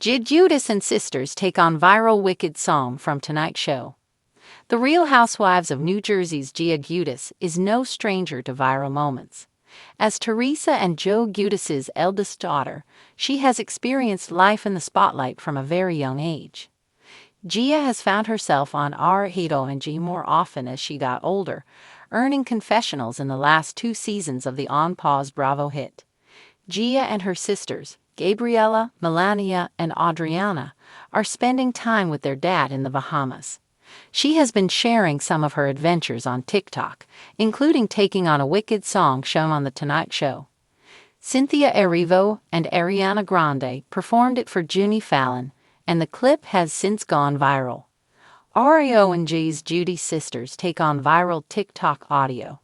Giudice and sisters take on viral Wicked song from Tonight Show. The Real Housewives of New Jersey's Giudice is no stranger to viral moments. As Teresa and Joe Giudice's eldest daughter, she has experienced life in the spotlight from a very young age. Gia has found herself on HOUSEWIVES more often as she got older, earning confessionals in the last 2 seasons of the on-pause Bravo hit. Gia and her sisters, Gabriella, Melania, and Adriana, are spending time with their dad in the Bahamas. She has been sharing some of her adventures on TikTok, including taking on a Wicked song shown on The Tonight Show. Cynthia Erivo and Ariana Grande performed it for Jimmy Fallon, and the clip has since gone viral. RONG's Giudice sisters take on viral TikTok audio.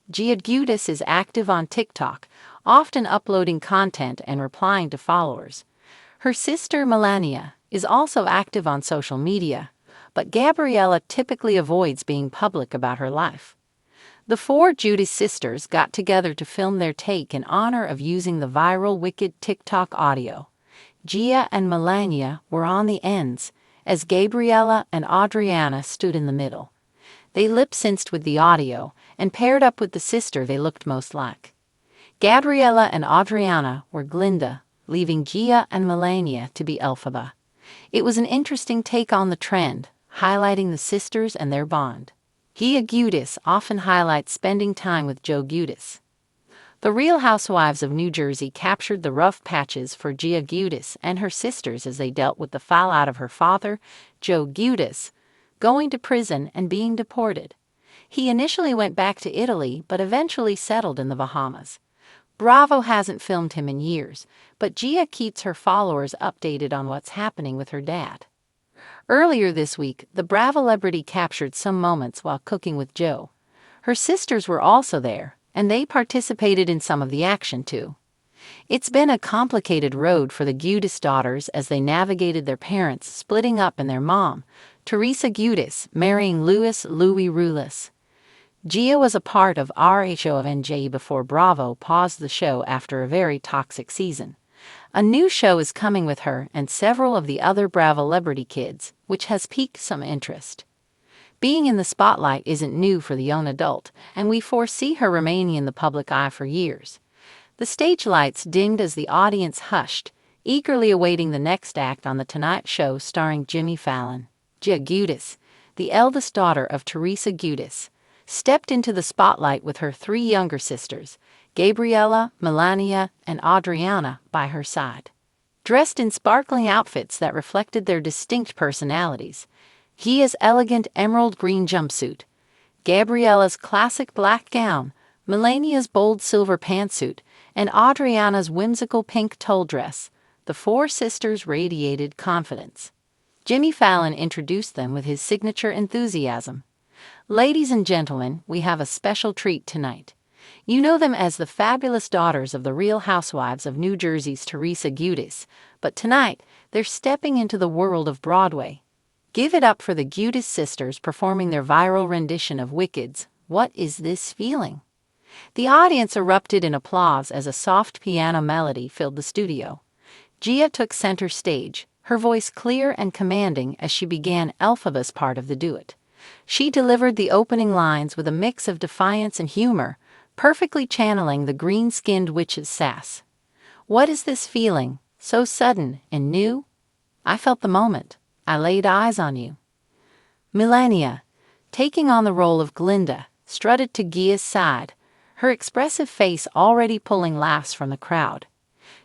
Giudice is active on TikTok, often uploading content and replying to followers. Her sister Melania is also active on social media, but Gabriella typically avoids being public about her life. The 4 Giudice sisters got together to film their take in honor of using the viral Wicked TikTok audio. Gia and Melania were on the ends, as Gabriella and Adriana stood in the middle. They lip-synced with the audio and paired up with the sister they looked most like. Gabriella and Adriana were Glinda, leaving Gia and Melania to be Elphaba. It was an interesting take on the trend, highlighting the sisters and their bond. Gia Giudice often highlights spending time with Joe Giudice. The Real Housewives of New Jersey captured the rough patches for Gia Giudice and her sisters as they dealt with the fallout of her father, Joe Giudice, going to prison and being deported. He initially went back to Italy but eventually settled in the Bahamas. Bravo hasn't filmed him in years, but Gia keeps her followers updated on what's happening with her dad. Earlier this week, the Bravo celebrity captured some moments while cooking with Joe. Her sisters were also there, and they participated in some of the action too. It's been a complicated road for the Giudice daughters as they navigated their parents splitting up and their mom, Teresa Giudice, marrying Louis Rulis. Gia was a part of HOUSEWIVES before Bravo paused the show after a very toxic season. A new show is coming with her and several of the other Bravo celebrity kids, which has piqued some interest. Being in the spotlight isn't new for the young adult, and we foresee her remaining in the public eye for years. The stage lights dimmed as the audience hushed, eagerly awaiting the next act on The Tonight Show starring Jimmy Fallon. Gia Giudice, the eldest daughter of Teresa Giudice, stepped into the spotlight with her 3 younger sisters, Gabriella, Melania, and Adriana, by her side. Dressed in sparkling outfits that reflected their distinct personalities, Gia's elegant emerald green jumpsuit, Gabriella's classic black gown, Melania's bold silver pantsuit, and Adriana's whimsical pink tulle dress, the 4 sisters radiated confidence. Jimmy Fallon introduced them with his signature enthusiasm. Ladies and gentlemen, we have a special treat tonight. You know them as the fabulous daughters of the Real Housewives of New Jersey's Teresa Giudice, but tonight they're stepping into the world of Broadway. Give it up for the Giudice sisters performing their viral rendition of Wicked's "What Is This Feeling?" The audience erupted in applause as a soft piano melody filled the studio. Gia took center stage, her voice clear and commanding as she began Elphaba's part of the duet. She delivered the opening lines with a mix of defiance and humor, perfectly channeling the green-skinned witch's sass. "What is this feeling, so sudden and new? I felt the moment. I laid eyes on you." Melania, taking on the role of Glinda, strutted to Gia's side, her expressive face already pulling laughs from the crowd.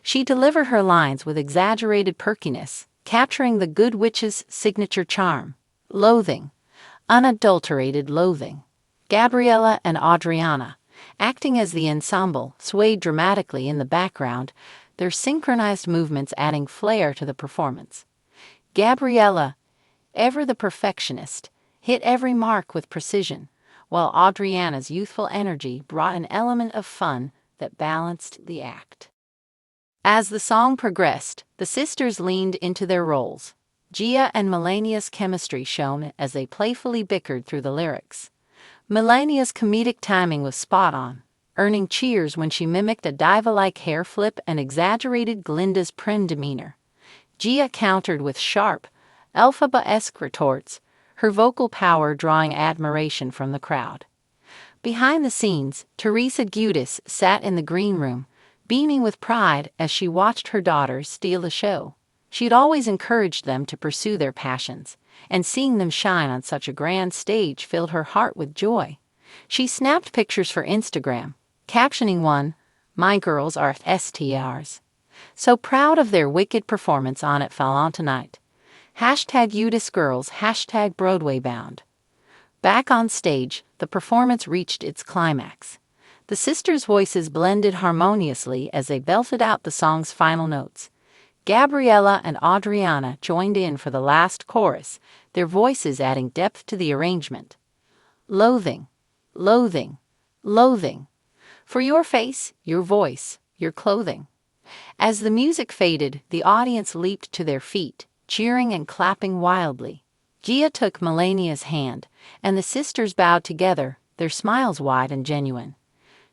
She delivered her lines with exaggerated perkiness, capturing the good witch's signature charm: loathing, unadulterated loathing. Gabriella and Adriana, acting as the ensemble, swayed dramatically in the background, their synchronized movements adding flair to the performance. Gabriella, ever the perfectionist, hit every mark with precision, while Adriana's youthful energy brought an element of fun that balanced the act. As the song progressed, the sisters leaned into their roles. Gia and Melania's chemistry shone as they playfully bickered through the lyrics. Melania's comedic timing was spot on, earning cheers when she mimicked a diva-like hair flip and exaggerated Glinda's prim demeanor. Gia countered with sharp, Elphaba-esque retorts, her vocal power drawing admiration from the crowd. Behind the scenes, Teresa Giudice sat in the green room, beaming with pride as she watched her daughters steal the show. She'd always encouraged them to pursue their passions, and seeing them shine on such a grand stage filled her heart with joy. She snapped pictures for Instagram, captioning one, "My girls are STRs. So proud of their wicked performance on It Fell On Tonight. Hashtag Giudice Girls, hashtag Broadway Bound." Back on stage, the performance reached its climax. The sisters' voices blended harmoniously as they belted out the song's final notes. Gabriella and Adriana joined in for the last chorus, their voices adding depth to the arrangement. Loathing, loathing, loathing. For your face, your voice, your clothing. As the music faded, the audience leaped to their feet, cheering and clapping wildly. Gia took Melania's hand, and the sisters bowed together, their smiles wide and genuine.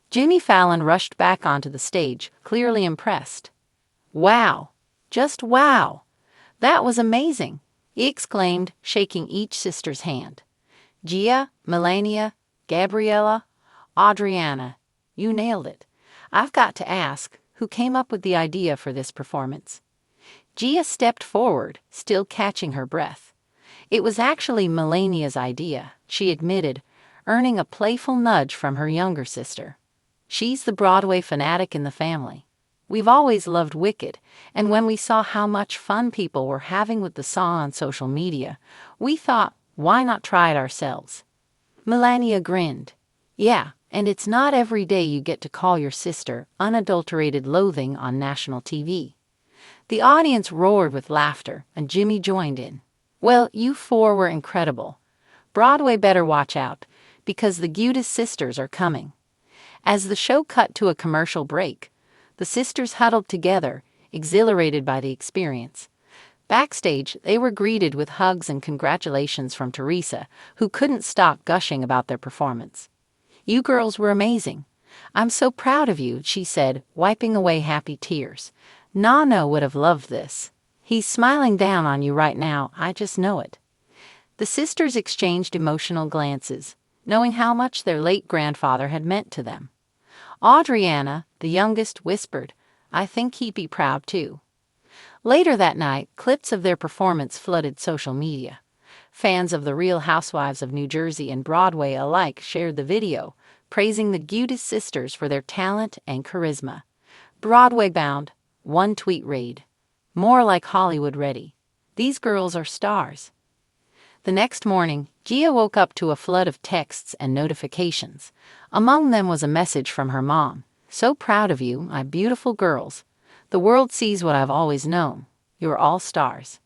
Jimmy Fallon rushed back onto the stage, clearly impressed. "Wow! Just wow! That was amazing!" he exclaimed, shaking each sister's hand. "Gia, Melania, Gabriella, Adriana, you nailed it. I've got to ask, who came up with the idea for this performance?" Gia stepped forward, still catching her breath. "It was actually Melania's idea," she admitted, earning a playful nudge from her younger sister. "She's the Broadway fanatic in the family. We've always loved Wicked, and when we saw how much fun people were having with the song on social media, we thought, why not try it ourselves?" Melania grinned. "Yeah, and it's not every day you get to call your sister unadulterated loathing on national TV." The audience roared with laughter, and Jimmy joined in. "Well, you four were incredible. Broadway better watch out, because the Giudice sisters are coming." As the show cut to a commercial break, the sisters huddled together, exhilarated by the experience. Backstage, they were greeted with hugs and congratulations from Teresa, who couldn't stop gushing about their performance. "You girls were amazing. I'm so proud of you," she said, wiping away happy tears. "Nano would have loved this. He's smiling down on you right now, I just know it." The sisters exchanged emotional glances, knowing how much their late grandfather had meant to them. Adriana, the youngest, whispered, "I think he'd be proud too." Later that night, clips of their performance flooded social media. Fans of The Real Housewives of New Jersey and Broadway alike shared the video, praising the Giudice sisters for their talent and charisma. "Broadway bound," one tweet read. "More like Hollywood ready. These girls are stars." The next morning, Gia woke up to a flood of texts and notifications. Among them was a message from her mom. "So proud of you, my beautiful girls. The world sees what I've always known. You're all stars."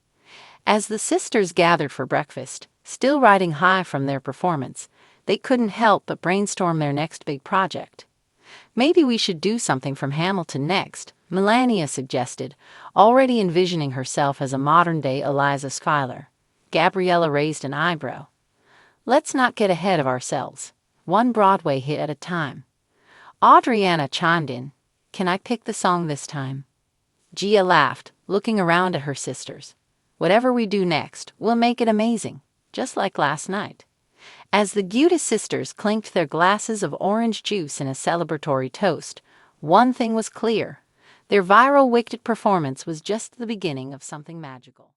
As the sisters gathered for breakfast, still riding high from their performance, they couldn't help but brainstorm their next big project. "Maybe we should do something from Hamilton next," Melania suggested, already envisioning herself as a modern-day Eliza Schuyler. Gabriella raised an eyebrow. "Let's not get ahead of ourselves. One Broadway hit at a time." Adriana chimed in. "Can I pick the song this time?" Gia laughed, looking around at her sisters. "Whatever we do next, we'll make it amazing, just like last night." As the Giudice sisters clinked their glasses of orange juice in a celebratory toast, one thing was clear. Their viral Wicked performance was just the beginning of something magical.